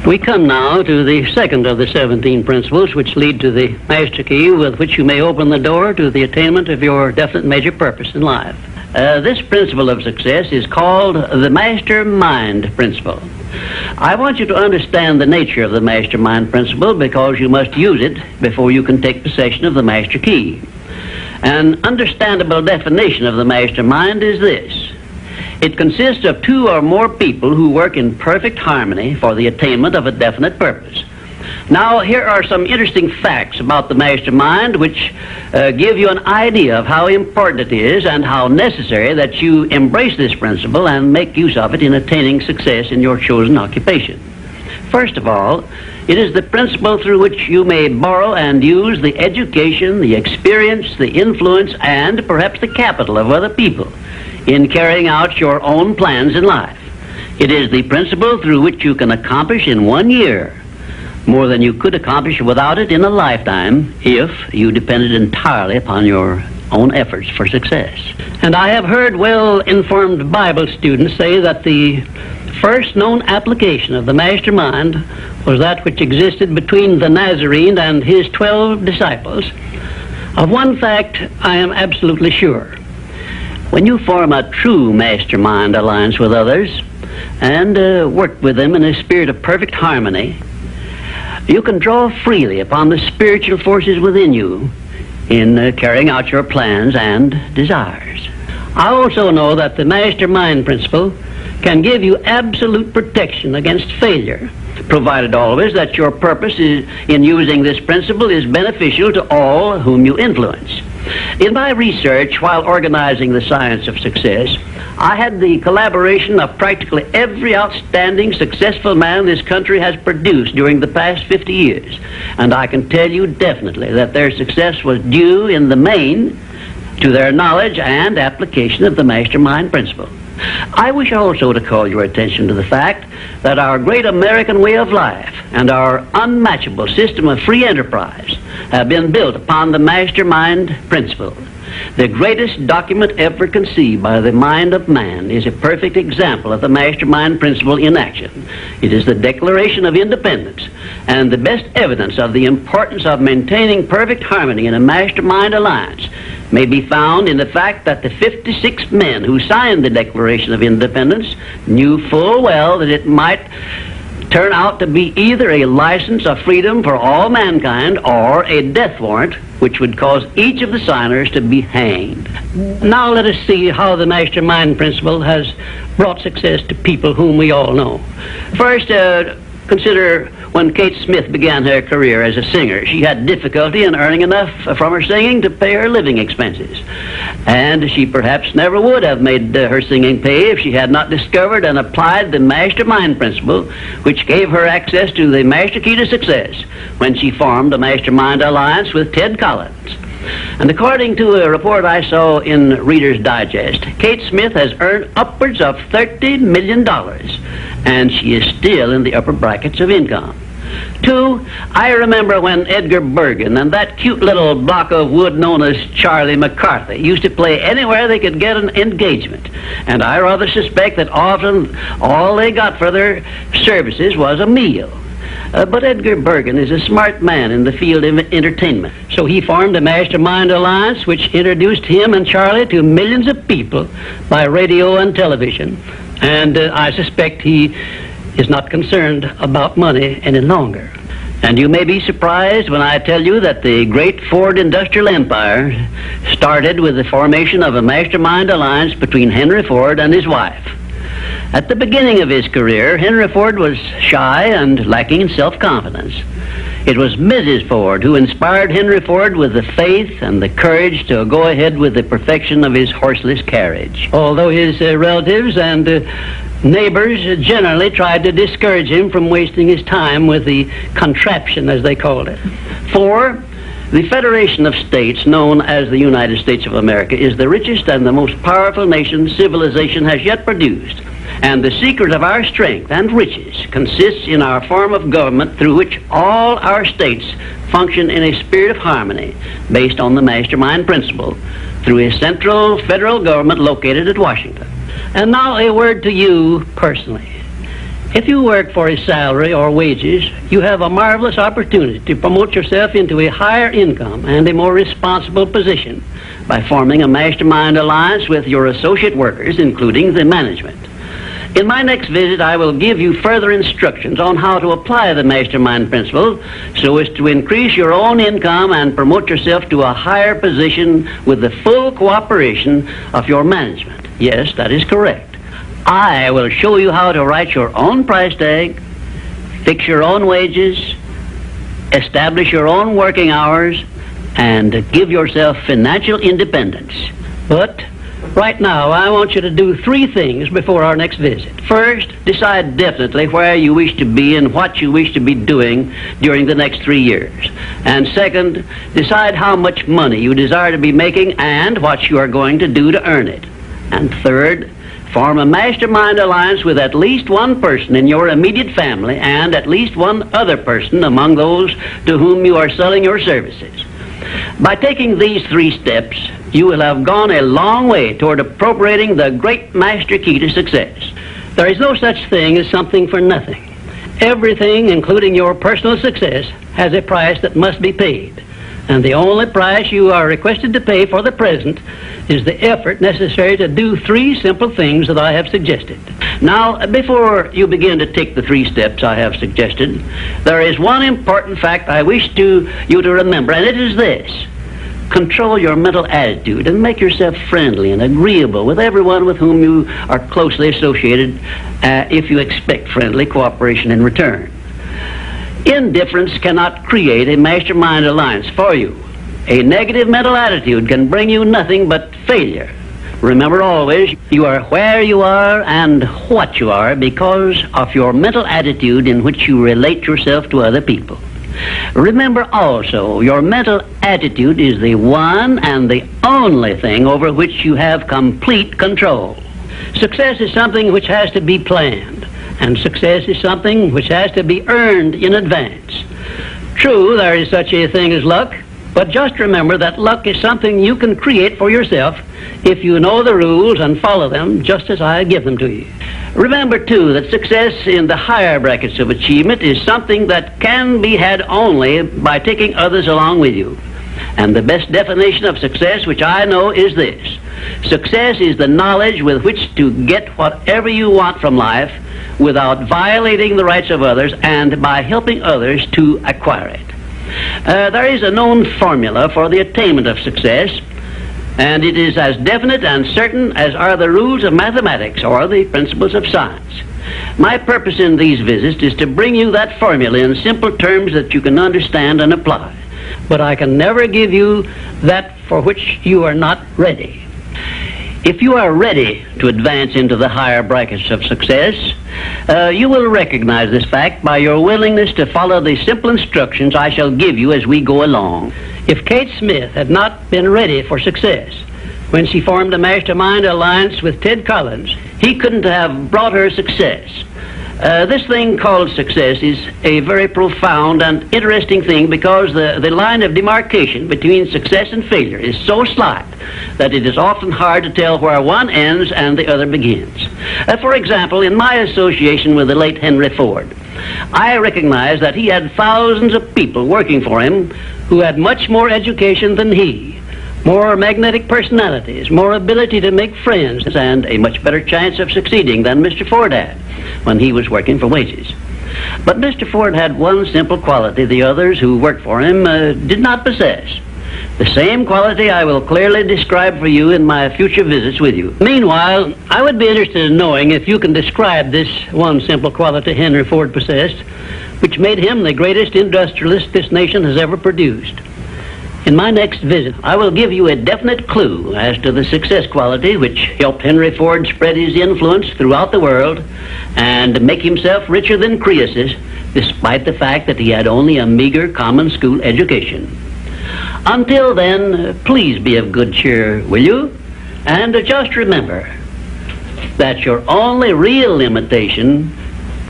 We come now to the second of the 17 principles which lead to the master key with which you may open the door to the attainment of your definite major purpose in life. This principle of success is called the Mastermind principle. I want you to understand the nature of the Mastermind principle because you must use it before you can take possession of the master key. An understandable definition of the Mastermind is this. It consists of two or more people who work in perfect harmony for the attainment of a definite purpose. Now, here are some interesting facts about the Mastermind which give you an idea of how important it is and how necessary that you embrace this principle and make use of it in attaining success in your chosen occupation. First of all, it is the principle through which you may borrow and use the education, the experience, the influence, and perhaps the capital of other people in carrying out your own plans in life. It is the principle through which you can accomplish in 1 year more than you could accomplish without it in a lifetime if you depended entirely upon your own efforts for success. And I have heard well-informed Bible students say that the first known application of the Mastermind was that which existed between the Nazarene and his 12 disciples. Of one fact I am absolutely sure. When you form a true Mastermind alliance with others and work with them in a spirit of perfect harmony, you can draw freely upon the spiritual forces within you in carrying out your plans and desires. I also know that the Mastermind principle can give you absolute protection against failure, provided always that your purpose in using this principle is beneficial to all whom you influence. In my research while organizing the science of success, I had the collaboration of practically every outstanding successful man this country has produced during the past 50 years. And I can tell you definitely that their success was due in the main to their knowledge and application of the Mastermind principle. I wish also to call your attention to the fact that our great American way of life and our unmatchable system of free enterprise have been built upon the Mastermind principle. The greatest document ever conceived by the mind of man is a perfect example of the Mastermind principle in action. It is the Declaration of Independence, and the best evidence of the importance of maintaining perfect harmony in a Mastermind alliance may be found in the fact that the 56 men who signed the Declaration of Independence knew full well that it might turn out to be either a license of freedom for all mankind or a death warrant which would cause each of the signers to be hanged. Now let us see how the Mastermind principle has brought success to people whom we all know. First, consider when Kate Smith began her career as a singer. She had difficulty in earning enough from her singing to pay her living expenses. And she perhaps never would have made her singing pay if she had not discovered and applied the Mastermind principle, which gave her access to the master key to success when she formed a Mastermind alliance with Ted Collins. And according to a report I saw in Reader's Digest, Kate Smith has earned upwards of $30 million, and she is still in the upper brackets of income. 2, I remember when Edgar Bergen and that cute little block of wood known as Charlie McCarthy used to play anywhere they could get an engagement. And I rather suspect that often all they got for their services was a meal. But Edgar Bergen is a smart man in the field of entertainment. So he formed a Mastermind alliance which introduced him and Charlie to millions of people by radio and television. And I suspect he is not concerned about money any longer. And you may be surprised when I tell you that the great Ford industrial empire started with the formation of a Mastermind alliance between Henry Ford and his wife. At the beginning of his career, Henry Ford was shy and lacking in self-confidence. It was Mrs. Ford who inspired Henry Ford with the faith and the courage to go ahead with the perfection of his horseless carriage. Although his relatives and neighbors generally tried to discourage him from wasting his time with the contraption, as they called it. 4, the Federation of States, known as the United States of America, is the richest and the most powerful nation civilization has yet produced. And the secret of our strength and riches consists in our form of government through which all our states function in a spirit of harmony based on the Mastermind principle through a central federal government located at Washington. And now a word to you personally. If you work for a salary or wages, you have a marvelous opportunity to promote yourself into a higher income and a more responsible position by forming a mastermind alliance with your associate workers, including the management. In my next visit, I will give you further instructions on how to apply the mastermind principle so as to increase your own income and promote yourself to a higher position with the full cooperation of your management. Yes, that is correct. I will show you how to write your own price tag, fix your own wages, establish your own working hours, and give yourself financial independence. But right now, I want you to do 3 things before our next visit. First, decide definitely where you wish to be and what you wish to be doing during the next 3 years. And second, decide how much money you desire to be making and what you are going to do to earn it. And third, form a mastermind alliance with at least one person in your immediate family and at least one other person among those to whom you are selling your services. By taking these 3 steps, you will have gone a long way toward appropriating the great master key to success. There is no such thing as something for nothing. Everything, including your personal success, has a price that must be paid. And the only price you are requested to pay for the present is the effort necessary to do 3 simple things that I have suggested. Now, before you begin to take the 3 steps I have suggested, there is one important fact I wish you to remember, and it is this. Control your mental attitude and make yourself friendly and agreeable with everyone with whom you are closely associated if you expect friendly cooperation in return. Indifference cannot create a mastermind alliance for you. A negative mental attitude can bring you nothing but failure. Remember always, you are where you are and what you are because of your mental attitude in which you relate yourself to other people. Remember also, your mental attitude is the one and the only thing over which you have complete control. Success is something which has to be planned, and success is something which has to be earned in advance. True, there is such a thing as luck, but just remember that luck is something you can create for yourself if you know the rules and follow them just as I give them to you. Remember, too, that success in the higher brackets of achievement is something that can be had only by taking others along with you. And the best definition of success, which I know, is this. Success is the knowledge with which to get whatever you want from life without violating the rights of others and by helping others to acquire it. There is a known formula for the attainment of success, and it is as definite and certain as are the rules of mathematics or the principles of science. My purpose in these visits is to bring you that formula in simple terms that you can understand and apply. But I can never give you that for which you are not ready. If you are ready to advance into the higher brackets of success, you will recognize this fact by your willingness to follow the simple instructions I shall give you as we go along. If Kate Smith had not been ready for success when she formed a mastermind alliance with Ted Collins, he couldn't have brought her success. This thing called success is a very profound and interesting thing because the line of demarcation between success and failure is so slight that it is often hard to tell where one ends and the other begins. For example, in my association with the late Henry Ford, I recognized that he had thousands of people working for him who had much more education than he, more magnetic personalities, more ability to make friends, and a much better chance of succeeding than Mr. Ford had when he was working for wages. But Mr. Ford had one simple quality the others who worked for him did not possess. The same quality I will clearly describe for you in my future visits with you. Meanwhile, I would be interested in knowing if you can describe this one simple quality Henry Ford possessed, which made him the greatest industrialist this nation has ever produced. In my next visit, I will give you a definite clue as to the success quality which helped Henry Ford spread his influence throughout the world and make himself richer than Croesus, despite the fact that he had only a meager common school education. Until then, please be of good cheer, will you? And just remember that your only real limitation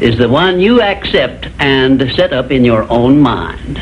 is the one you accept and set up in your own mind.